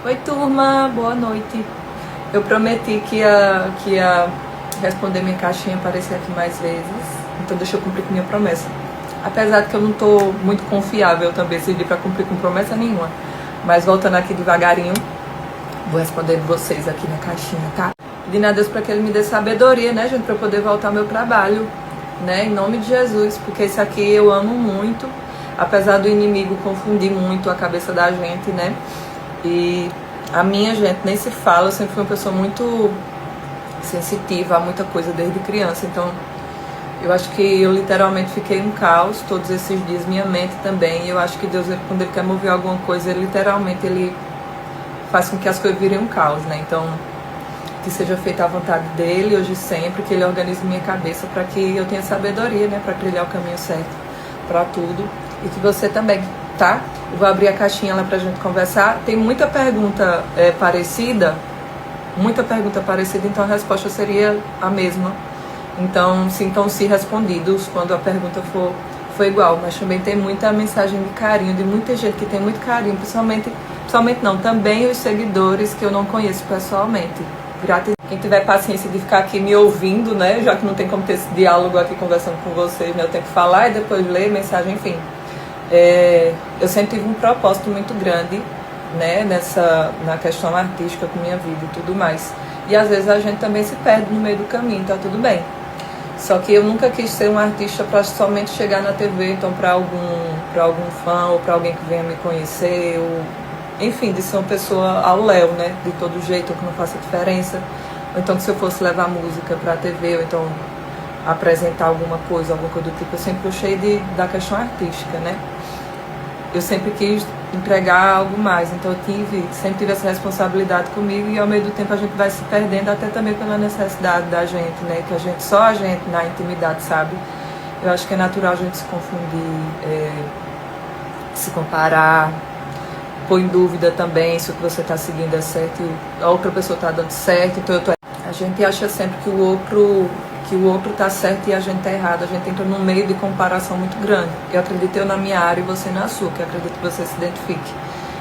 Oi, turma, boa noite. Eu prometi que ia responder minha caixinha, aparecer aqui mais vezes, então deixa eu cumprir com minha promessa. Apesar de que eu não tô muito confiável também esse dia pra cumprir com promessa nenhuma. Mas voltando aqui devagarinho, vou responder vocês aqui na caixinha, tá? Pedindo a Deus pra que Ele me dê sabedoria, né, gente, pra eu poder voltar ao meu trabalho, né, em nome de Jesus, porque esse aqui eu amo muito, apesar do inimigo confundir muito a cabeça da gente, né? E a minha, gente, nem se fala, eu sempre fui uma pessoa muito sensitiva a muita coisa desde criança, então eu acho que eu literalmente fiquei um caos todos esses dias, minha mente também, e eu acho que Deus, quando Ele quer mover alguma coisa, Ele literalmente, Ele faz com que as coisas virem um caos, né? Então, que seja feita a vontade dEle, hoje e sempre, que Ele organize minha cabeça para que eu tenha sabedoria, né, para trilhar o caminho certo para tudo, e que você também, tá? Eu vou abrir a caixinha lá pra gente conversar. Tem muita pergunta parecida, então a resposta seria a mesma. Então, sintam-se respondidos quando a pergunta for igual. Mas também tem muita mensagem de carinho, de muita gente que tem muito carinho, principalmente não, também os seguidores que eu não conheço pessoalmente. Gratidão. Quem tiver paciência de ficar aqui me ouvindo, né, já que não tem como ter esse diálogo aqui conversando com vocês, né, eu tenho que falar e depois ler mensagem, enfim. Eu sempre tive um propósito muito grande, né, na questão artística com minha vida e tudo mais. E às vezes a gente também se perde no meio do caminho, tá tudo bem. Só que eu nunca quis ser um artista para somente chegar na TV, então para algum fã ou para alguém que venha me conhecer, ou, enfim, de ser uma pessoa ao léu, né, de todo jeito, que não faça diferença. Ou então que se eu fosse levar música para a TV, ou então apresentar alguma coisa do tipo, eu sempre gostei da questão artística, né? Eu sempre quis entregar algo mais, então eu sempre tive essa responsabilidade comigo, e ao meio do tempo a gente vai se perdendo, até também pela necessidade da gente, né, que só a gente na intimidade sabe. Eu acho que é natural a gente se confundir, se comparar, pôr em dúvida também se o que você está seguindo é certo e a outra pessoa está dando certo, então a gente acha sempre que o outro está certo e a gente está errado, a gente entra num meio de comparação muito grande. Eu acredito na minha área e você na sua, que eu acredito que você se identifique.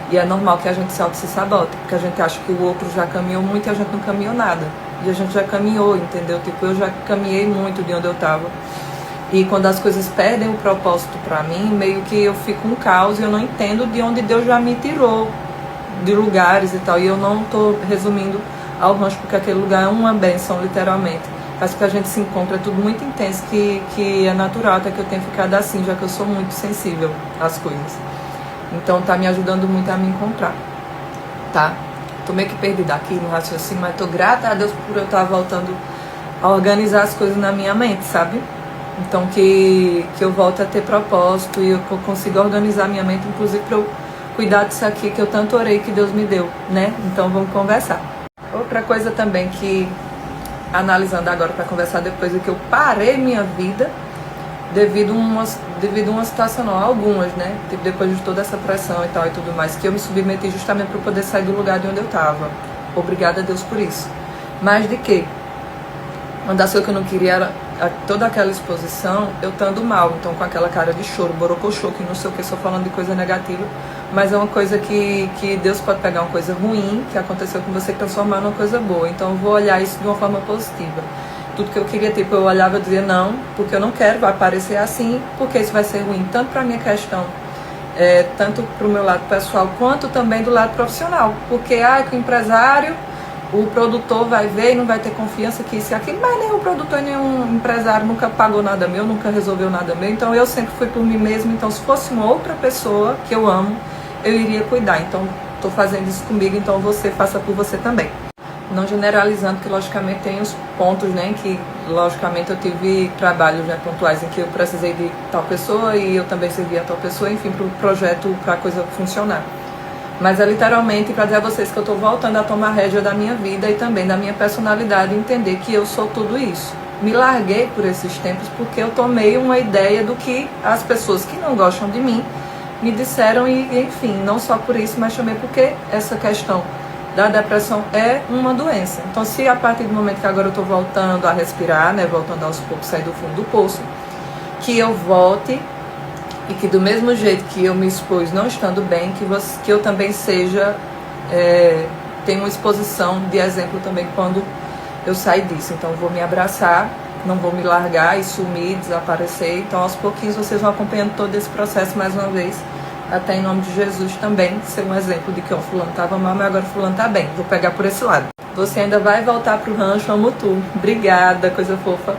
E é normal que a gente se sabote, porque a gente acha que o outro já caminhou muito e a gente não caminhou nada. E a gente já caminhou, entendeu? Tipo, eu já caminhei muito de onde eu estava. E quando as coisas perdem o propósito para mim, meio que eu fico um caos e eu não entendo de onde Deus já me tirou, de lugares e tal. E eu não estou resumindo ao rancho, porque aquele lugar é uma bênção, literalmente. Mas que a gente se encontra, é tudo muito intenso, que é natural até que eu tenha ficado assim, já que eu sou muito sensível às coisas. Então tá me ajudando muito a me encontrar, tá? Tô meio que perdida aqui no raciocínio, mas tô grata a Deus por eu estar voltando a organizar as coisas na minha mente, sabe? Então que eu volte a ter propósito e eu consiga organizar minha mente, inclusive pra eu cuidar disso aqui que eu tanto orei que Deus me deu, né? Então vamos conversar. Outra coisa também que, analisando agora para conversar depois, é que eu parei minha vida devido a uma situação, não, algumas, né? Tipo, depois de toda essa pressão e tal e tudo mais, que eu me submeti justamente para poder sair do lugar de onde eu estava. Obrigada a Deus por isso. Mas de quê? Uma das coisas que eu não queria era toda aquela exposição, eu estando mal, então com aquela cara de choro, borocochô, que não sei o que, só falando de coisa negativa, mas é uma coisa que Deus pode pegar uma coisa ruim que aconteceu com você e transformar numa coisa boa. Então eu vou olhar isso de uma forma positiva. Tudo que eu queria, tipo, eu olhava e dizia não, porque eu não quero, vai aparecer assim, porque isso vai ser ruim, tanto para a minha questão, tanto para o meu lado pessoal, quanto também do lado profissional, porque que o empresário, o produtor vai ver e não vai ter confiança que isso e aquilo, mas nem o produtor, nem um empresário nunca pagou nada meu, nunca resolveu nada meu, então eu sempre fui por mim mesmo. Então se fosse uma outra pessoa que eu amo, eu iria cuidar. Então estou fazendo isso comigo, então você faça por você também. Não generalizando, que logicamente tem os pontos, né, que logicamente eu tive trabalhos, né, pontuais em que eu precisei de tal pessoa e eu também servi a tal pessoa, enfim, para o projeto, para a coisa funcionar. Mas é literalmente para dizer a vocês que eu estou voltando a tomar rédea da minha vida e também da minha personalidade, e entender que eu sou tudo isso. Me larguei por esses tempos porque eu tomei uma ideia do que as pessoas que não gostam de mim me disseram, e enfim, não só por isso, mas também porque essa questão da depressão é uma doença. Então se a partir do momento que agora eu estou voltando a respirar, né, voltando aos poucos a sair do fundo do poço, que eu volte e que do mesmo jeito que eu me expus não estando bem, que eu também seja tem uma exposição de exemplo também quando eu sair disso. Então eu vou me abraçar, não vou me largar e sumir, desaparecer. Então aos pouquinhos vocês vão acompanhando todo esse processo mais uma vez, até em nome de Jesus também ser um exemplo de que o fulano estava mal, mas agora o fulano está bem. Vou pegar por esse lado. Você ainda vai voltar pro rancho, amo tu. Obrigada, coisa fofa.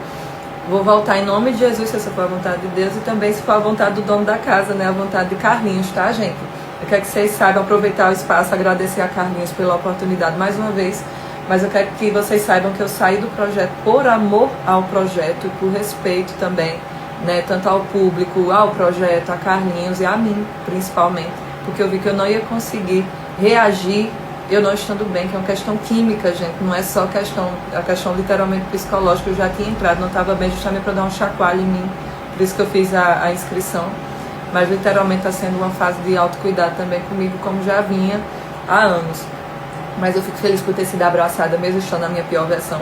Vou voltar em nome de Jesus, se essa for a vontade de Deus, e também se for a vontade do dono da casa, né? A vontade de Carlinhos, tá, gente? Eu quero que vocês saibam aproveitar o espaço, agradecer a Carlinhos pela oportunidade mais uma vez, mas eu quero que vocês saibam que eu saí do projeto por amor ao projeto e por respeito também, né? Tanto ao público, ao projeto, a Carlinhos e a mim, principalmente, porque eu vi que eu não ia conseguir reagir eu não estando bem, que é uma questão química, gente, não é só a questão literalmente psicológica. Eu já tinha entrado, não estava bem, justamente para dar um chacoalho em mim, por isso que eu fiz a inscrição, mas literalmente está sendo uma fase de autocuidado também comigo, como já vinha há anos, mas eu fico feliz por ter sido abraçada, mesmo estando na minha pior versão.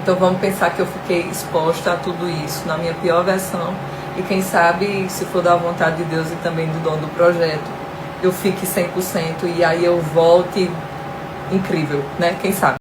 Então vamos pensar que eu fiquei exposta a tudo isso, na minha pior versão, e quem sabe, se for da vontade de Deus e também do dono do projeto, eu fique 100% e aí eu volte incrível, né? Quem sabe?